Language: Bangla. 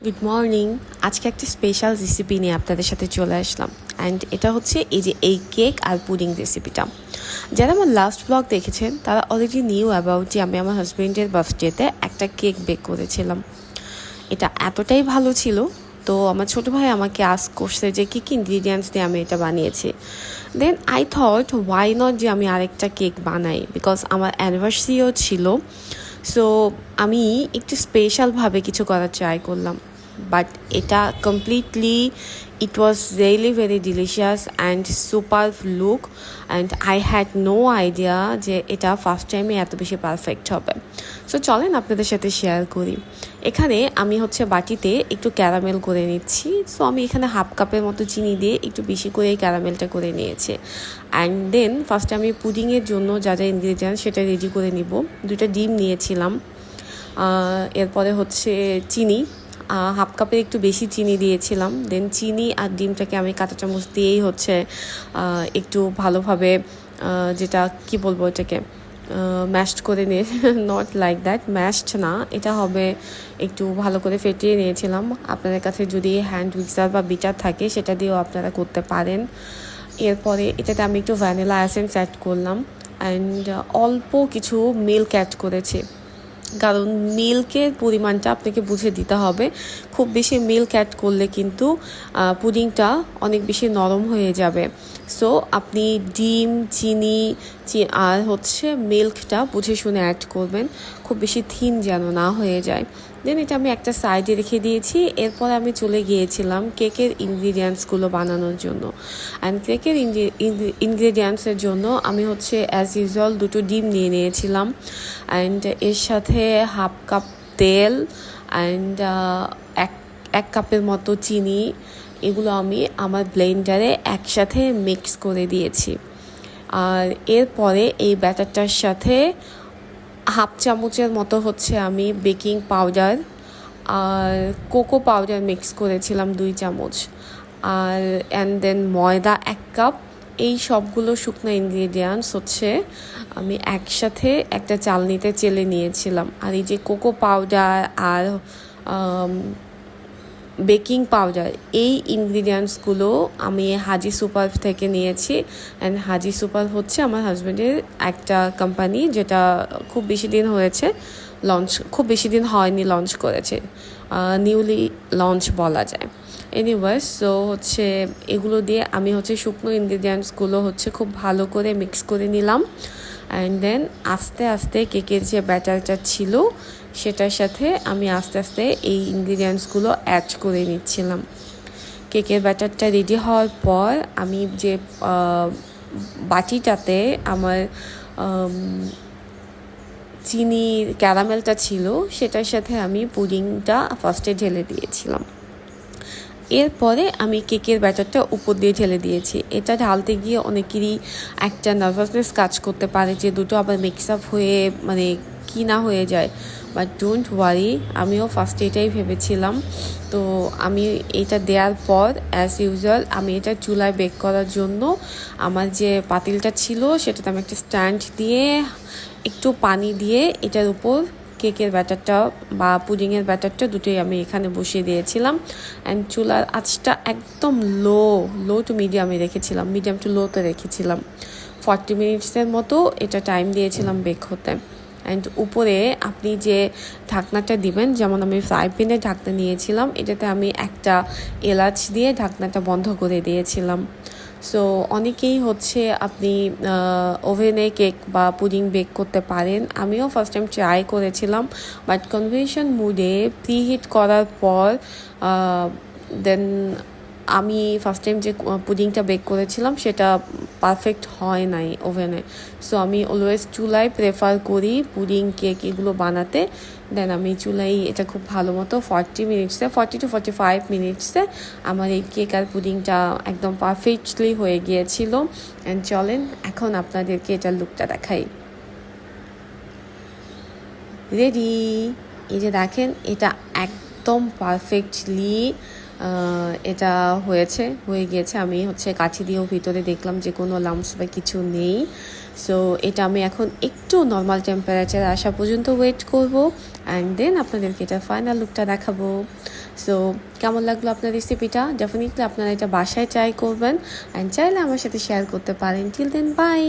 Good morning. আজকে একটা স্পেশাল রেসিপি নিয়ে আপনাদের সাথে চলে আসলাম। অ্যান্ড এটা হচ্ছে এই কেক আর পুডিং রেসিপিটা। যারা আমার লাস্ট ব্লগ দেখেছেন তারা অলরেডি নিউ অ্যাবাউট যে আমি আমার হাজব্যান্ডের বার্থডেতে একটা কেক বেক করেছিলাম। এটা এতটাই ভালো ছিল, তো আমার ছোটো ভাই আমাকে আস্ক করছে যে কী কী ইনগ্রিডিয়েন্টস দিয়ে আমি এটা বানিয়েছি। Then I thought why not যে আমি আরেকটা কেক বানাই, বিকজ আমার অ্যানিভার্সারিও ছিল। সো আমি একটু স্পেশালভাবে কিছু করার ট্রাই করলাম, বাট এটা completely it was really very delicious and super look, and I had no idea যে এটা ফার্স্ট টাইমে এত বেশি পারফেক্ট হবে। সো চলেন আপনাদের সাথে শেয়ার করি। এখানে আমি হচ্ছে বাটিতে একটু ক্যারামেল করে নিচ্ছি। সো আমি এখানে হাফ কাপের মতো চিনি দিয়ে একটু বেশি করে ক্যারামেলটা করে নিয়েছি। অ্যান্ড দেন ফার্স্টে আমি পুডিংয়ের জন্য যা যা ইনগ্রিডিয়েন্টস সেটা রেডি করে নিব। 2টা ডিম নিয়েছিলাম, এরপরে হচ্ছে চিনি, হাফ কাপের একটু বেশি চিনি দিয়েছিলাম। দেন চিনি আর ডিমটাকে আমি কাঁটা চামচ দিয়েই হচ্ছে একটু ভালোভাবে যেটা কি বলবো এটাকে ম্যাশড করে নিয়ে নট লাইক দ্যাট, ম্যাশড না, এটা হবে একটু ভালো করে ফেটিয়ে নিয়েছিলাম। আপনাদের কাছে যদি হ্যান্ড মিক্সার বা বিটার থাকে সেটা দিয়েও আপনারা করতে পারেন। এরপরে এটাতে আমি একটু ভ্যানিলা এসেন্স অ্যাড করলাম অ্যান্ড অল্প কিছু মিল্ক অ্যাড করেছি, কারণ মিল্কের পরিমাণটা আপনাকে বুঝে দিতে হবে। খুব বেশি মিল্ক অ্যাড করলে কিন্তু পুডিংটা অনেক বেশি নরম হয়ে যাবে। সো আপনি ডিম, চিনি আর হচ্ছে মিল্কটা বুঝে শুনে অ্যাড করবেন, খুব বেশি থিন যেন না হয়ে যায়। দেন এটা আমি একটা সাইডে রেখে দিয়েছি। এরপর আমি চলে গিয়েছিলাম কেকের ইনগ্রিডিয়েন্টসগুলো বানানোর জন্য। অ্যান্ড কেকের ইনগ্রিডিয়েন্টসের জন্য আমি হচ্ছে অ্যাজ ইউজুয়াল 2টো ডিম নিয়ে নিয়েছিলাম, অ্যান্ড এর সাথে হাফ কাপ তেল অ্যান্ড এক কাপের মতো চিনি, এগুলো আমি আমার ব্লেন্ডারে একসাথে মিক্স করে দিয়েছি। আর এরপরে এই ব্যাটারটার সাথে হাফ চামচের মতো হচ্ছে আমি বেকিং পাউডার আর কোকো পাউডার মিক্স করেছিলাম 2 চামচ, আর অ্যান্ড দেন ময়দা 1 কাপ। এই সবগুলো শুকনো ইনগ্রিডিয়েন্টস হচ্ছে আমি একসাথে একটা চালনিতে চেলে নিয়েছিলাম। আর এই যে কোকো পাউডার আর বেকিং পাউডার, এই ইনগ্রিডিয়েন্টসগুলো আমি হাজি সুপার থেকে নিয়েছি। অ্যান্ড হাজি সুপার হচ্ছে আমার হাজব্যান্ডের একটা কোম্পানি, যেটা খুব বেশি দিন হয়েছে লঞ্চ, খুব বেশি দিন হয়নি লঞ্চ করেছে, নিউলি লঞ্চ বলা যায়। এনিওয়েজ, সো হচ্ছে এগুলো দিয়ে আমি হচ্ছে শুকনো ইনগ্রিডিয়েন্টসগুলো হচ্ছে খুব ভালো করে মিক্স করে নিলাম। অ্যান্ড দেন আস্তে আস্তে কেকের যে ব্যাটারটা ছিল সেটার সাথে আমি আস্তে আস্তে এই ইনগ্রিডিয়েন্টসগুলো অ্যাড করে নিচ্ছিলাম। কেকের ব্যাটারটা রেডি হওয়ার পর আমি যে বাটিটাতে আমার চিনি ক্যারামেলটা ছিল সেটার সাথে আমি পুডিংটা ফার্স্টে ঢেলে দিয়েছিলাম। এরপরে আমি কেকের ব্যাটারটা উপর দিয়ে ঢেলে দিয়েছি। এটা ঢালতে গিয়ে অনেকেরই একটা নার্ভাসনেস কাজ করতে পারে যে দুটো আবার মিক্স আপ হয়ে মানে কি না হয়ে যায়, বাট ডোন্ট ওয়ারি, আমিও ফার্স্টে এটাই ভেবেছিলাম। তো আমি এটা দেওয়ার পর অ্যাজ ইউজুয়াল আমি এটা চুলায় বেক করার জন্য আমার যে পাতিলটা ছিল সেটাতে আমি একটা স্ট্যান্ড দিয়ে একটু পানি দিয়ে এটার উপর কেকের ব্যাটারটা বা পুডিংয়ের ব্যাটারটা দুটোই আমি এখানে বসিয়ে দিয়েছিলাম। অ্যান্ড চুলার আঁচটা একদম লো টু মিডিয়ামে রেখেছিলাম, মিডিয়াম টু লোতে রেখেছিলাম। 40 মিনিটসের মতো এটা টাইম দিয়েছিলাম বেক হতে। অ্যান্ড উপরে আপনি যে ঢাকনাটা দিবেন, যেমন আমি ফ্রাই প্যানের ঢাকনা নিয়েছিলাম, এটাতে আমি একটা এলাচ দিয়ে ঢাকনাটা বন্ধ করে দিয়েছিলাম। সো অনেকেই হচ্ছে আপনি ওভেনে কেক বা পুডিং বেক করতে পারেন। আমিও ফার্স্ট টাইম ট্রাই করেছিলাম, বাট কনভেনশন মুডে প্রিহিট করার পর দেন আমি ফার্স্ট টাইম যে পুডিংটা বেক করেছিলাম সেটা পারফেক্ট হয় নাই ওভেনে। সো আমি অলওয়েজ চুলায় প্রেফার করি পুডিং কেক এগুলো বানাতে। দেন আমি চুলাই এটা খুব ভালো মতো 40 to 45 মিনিটসে আমার এই কেক আর পুডিংটা একদম পারফেক্টলি হয়ে গিয়েছিল। অ্যান্ড চলেন এখন আপনাদেরকে এটার লুকটা দেখাই। রেডি, এই যে দেখেন এটা একদম পারফেক্টলি এটা হয়ে গিয়েছে। আমি হচ্ছে কাঠি দিয়েও ভিতরে দেখলাম যে কোনো লাম্পস বা কিছু নেই। সো এটা আমি এখন একটু নর্মাল টেম্পারেচার আসা পর্যন্ত ওয়েট করব, অ্যান্ড দেন আপনাদেরকে এটা ফাইনাল লুকটা দেখাবো। সো কেমন লাগলো আপনার রেসিপিটা? ডেফিনেটলি আপনারা এটা বাসায় ট্রাই করবেন অ্যান্ড চাইলে আমার সাথে শেয়ার করতে পারেন। Till then by.